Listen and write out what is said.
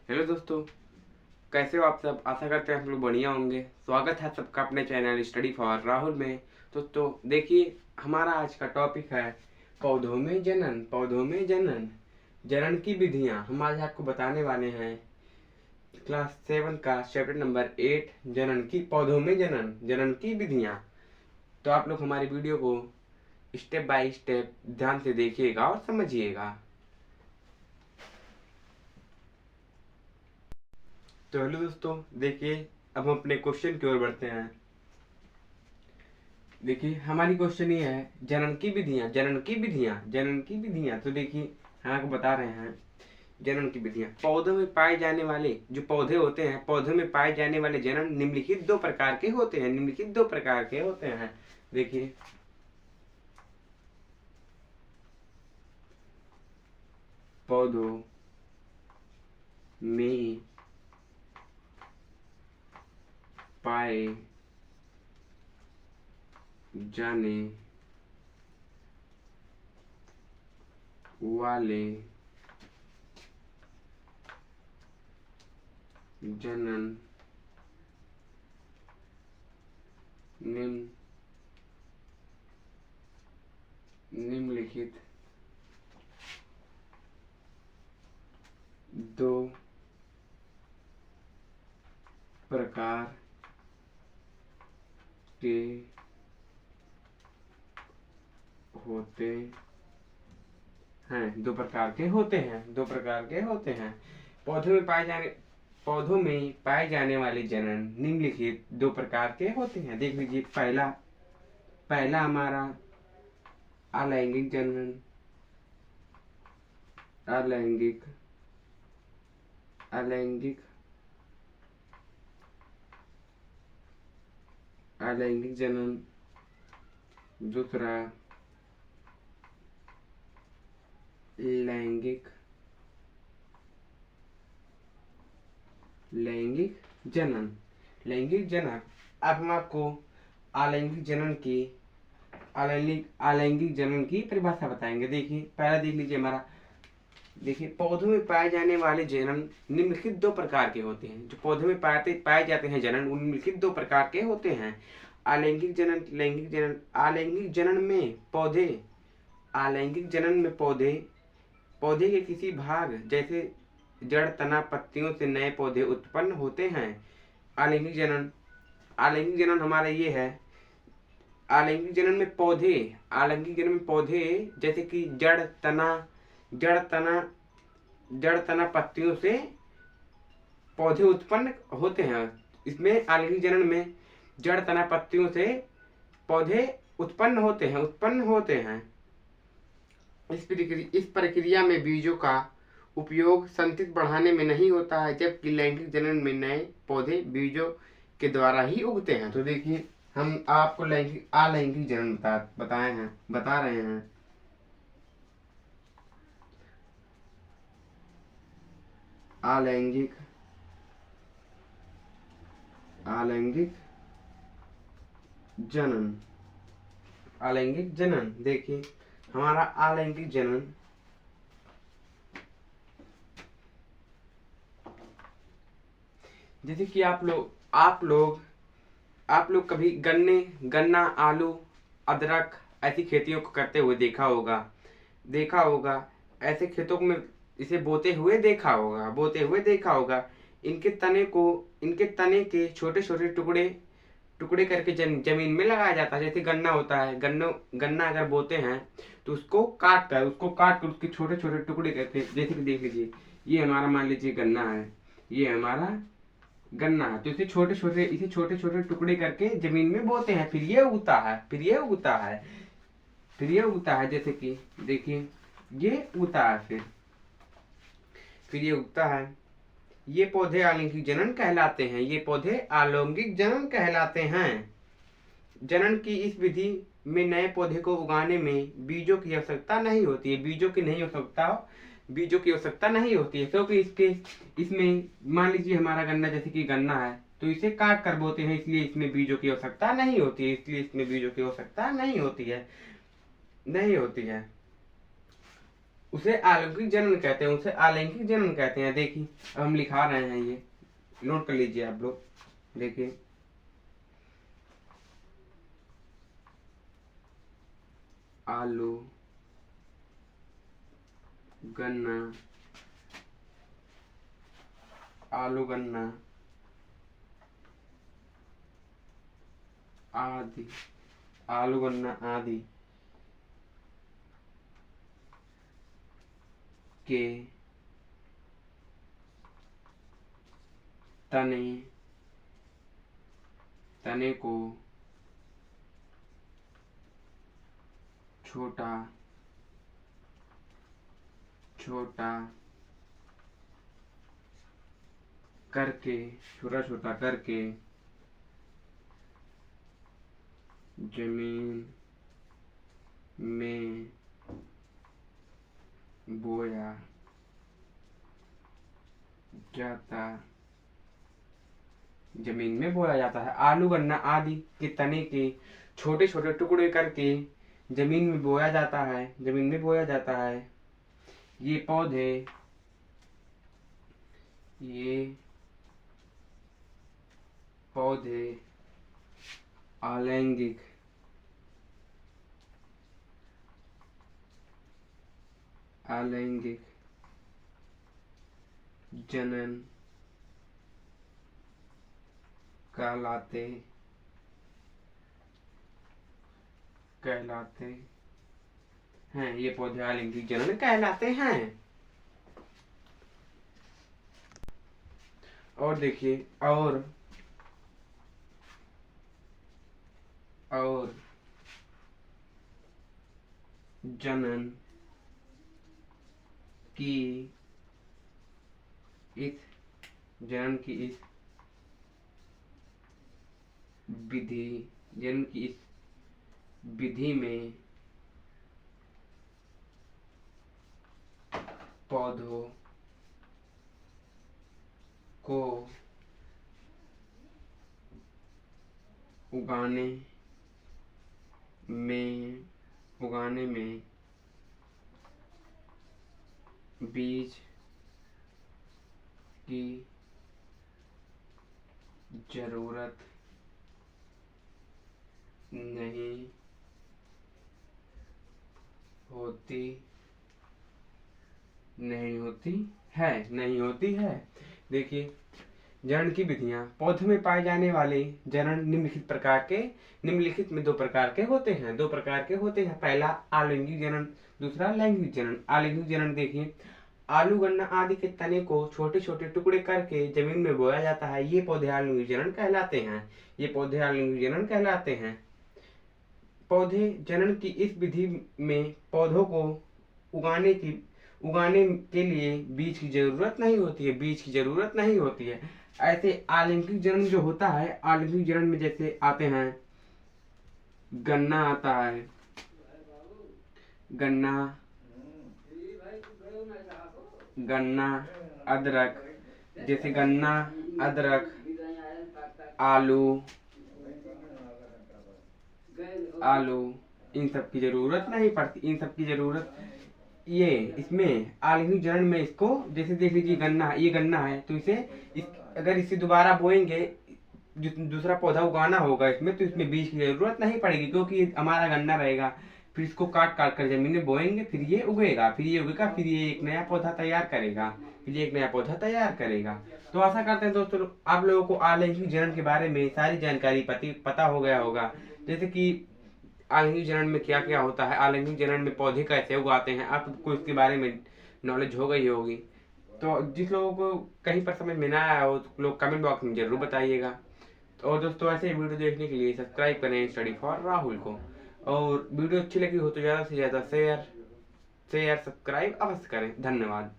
Hello दोस्तों, कैसे हो आप सब। आशा करते हैं आप लोग बढ़िया होंगे। स्वागत है सबका अपने चैनल स्टडी फॉर राहुल में। दोस्तों देखिए, हमारा आज का टॉपिक है पौधों में जनन। पौधों में जनन, जनन की विधियां हम आज आपको बताने वाले हैं। क्लास 7 का चैप्टर नंबर 8, जनन की, पौधों में जनन, जनन की विधियां। तो आप लोग हमारी वीडियो को स्टेप बाय स्टेप ध्यान से देखिएगा और समझिएगा। तो हेलो दोस्तों, देखिए अब हम अपने क्वेश्चन की ओर बढ़ते हैं। देखिए हमारी क्वेश्चन ये है, जनन की विधियां, जनन की विधियां, जनन की विधियां। तो देखिए हम आपको बता रहे हैं जनन की विधियां। पौधों में पाए जाने वाले जो पौधे होते हैं, पौधों में पाए जाने वाले जनन निम्नलिखित दो प्रकार के होते हैं। निम्नलिखित दो प्रकार के होते हैं। देखिए पौधों में पाए जाने वाले जनन निम्नलिखित दो प्रकार के होते हैं। दो प्रकार के होते हैं। दो प्रकार के होते हैं। पौधों में पाए जाने वाले जनन निम्नलिखित दो प्रकार के होते हैं। देख लीजिए, पहला पहला हमारा अलैंगिक जनन। अलैंगिक अलैंगिक अलैंगिक जनन। दूसरा लैंगिक लैंगिक जनन। लैंगिक जनन। अब हम आपको अलैंगिक जनन की अलैंगिक जनन की परिभाषा बताएंगे। देखिए पहला देख लीजिए हमारा। देखिए पौधों में पाए जाने वाले जनन निम्नलिखित दो प्रकार के होते हैं। जो पौधों में पाए जाते हैं जनन, उन निम्नलिखित दो प्रकार के होते हैं। अलैंगिक जनन, लैंगिक जनन। अलैंगिक जनन में पौधे अलैंगिक जनन में पौधे के किसी भाग जैसे जड़, तना, पत्तियों से नए पौधे उत्पन्न होते हैं। अलैंगिक जनन हमारा ये है। अलैंगिक जनन में पौधे जैसे कि जड़, तना, पत्तियों से पौधे उत्पन्न होते हैं। इसमें अलैंगिक जनन में जड़, तना, पत्तियों से पौधे उत्पन्न होते हैं। इस प्रक्रिया में बीजों का उपयोग संतति बढ़ाने में नहीं होता है, जबकि लैंगिक जनन में नए पौधे बीजों के द्वारा ही उगते हैं। तो देखिए हम आपको अलैंगिक जनन बता रहे हैं। अलैंगिक जनन। देखिए हमारा अलैंगिक जनन जैसे कि आप लोग कभी गन्ना, आलू, अदरक ऐसी खेतियों को करते हुए देखा होगा। ऐसे खेतों में इसे बोते हुए देखा होगा। इनके तने के छोटे छोटे टुकड़े करके जमीन में लगाया जाता है। जैसे गन्ना होता है, गन्ना अगर बोते हैं तो उसको काट कर उसके छोटे छोटे टुकड़े करके, जैसे कि देख लीजिए ये हमारा, मान लीजिए गन्ना है, ये हमारा गन्ना है। तो इसे छोटे छोटे टुकड़े करके जमीन में बोते हैं। फिर ये उगता है। जैसे कि देखिए ये उगता है। फिर ये उगता है। ये पौधे अलैंगिक जनन कहलाते हैं। जनन की इस विधि में नए पौधे को उगाने में बीजों की आवश्यकता नहीं होती है। बीजों की आवश्यकता नहीं होती है, क्योंकि इसमें मान लीजिए हमारा गन्ना, जैसे कि गन्ना है, तो इसे काट कर बोते हैं, इसलिए इसमें बीजों की आवश्यकता नहीं होती है। उसे अलैंगिक जनन कहते हैं, उसे अलैंगिक जनन कहते हैं। देखिए अब हम लिखा रहे हैं, ये नोट कर लीजिए आप लोग। देखिए आलू, गन्ना, आलू गन्ना आदि, आलू गन्ना आदि के तने को छोटा करके, छोटा छोटा करके जमीन में बोया जाता, जमीन में बोया जाता है। आलू गन्ना आदि के तने के छोटे छोटे टुकड़े करके जमीन में बोया जाता है, जमीन में बोया जाता है। ये पौधे अलैंगिक जनन कहलाते हैं। ये पौधे अलैंगिक जनन कहलाते हैं। और देखिए और जनन की इस विधि में पौधों को उगाने में बीज की जरूरत नहीं होती है। देखिए जनन की विधियां। पौधों में पाए जाने वाले जनन निम्नलिखित में दो प्रकार के होते हैं। पहला अलैंगिक जनन, दूसरा लैंगिक जनन। अलैंगिक जनन देखिए, आलू गन्ना आदि के तने को छोटे छोटे टुकड़े करके जमीन में बोया जाता है। ये पौधे अलैंगिक जनन कहलाते हैं। पौधे जनन की इस विधि में पौधों को उगाने के लिए बीज की जरूरत नहीं होती है। ऐसे अलैंगिक जनन जो होता है, अलैंगिक जनन में जैसे आते हैं गन्ना आता है, गन्ना अदरक, जैसे गन्ना अदरक आलू इन सब की जरूरत नहीं पड़ती। ये इसमें अलैंगिक जनन में इसको जैसे देख लीजिए ये गन्ना है, तो अगर इसे दोबारा बोएंगे, दूसरा पौधा उगाना होगा इसमें, तो इसमें बीज की जरूरत नहीं पड़ेगी, क्योंकि हमारा गन्ना रहेगा। फिर इसको काट कर जमीन में बोएंगे, फिर ये उगेगा, फिर ये एक नया पौधा तैयार करेगा। तो आशा करते हैं दोस्तों आप लोगों को अलैंगिक जनन के बारे में सारी जानकारी पता हो गया होगा। जैसे कि अलैंगिक जनन में क्या क्या होता है, अलैंगिक जनन में पौधे कैसे उगाते हैं, आपको इसके बारे में नॉलेज हो गई होगी। तो जिस लोगों को कहीं पर समझ में ना आया हो तो लोग कमेंट बॉक्स में जरूर बताइएगा। और दोस्तों ऐसे वीडियो देखने के लिए सब्सक्राइब करें स्टडी फॉर राहुल को। और वीडियो अच्छी लगी हो तो ज़्यादा से ज़्यादा शेयर सब्सक्राइब अवश्य करें। धन्यवाद।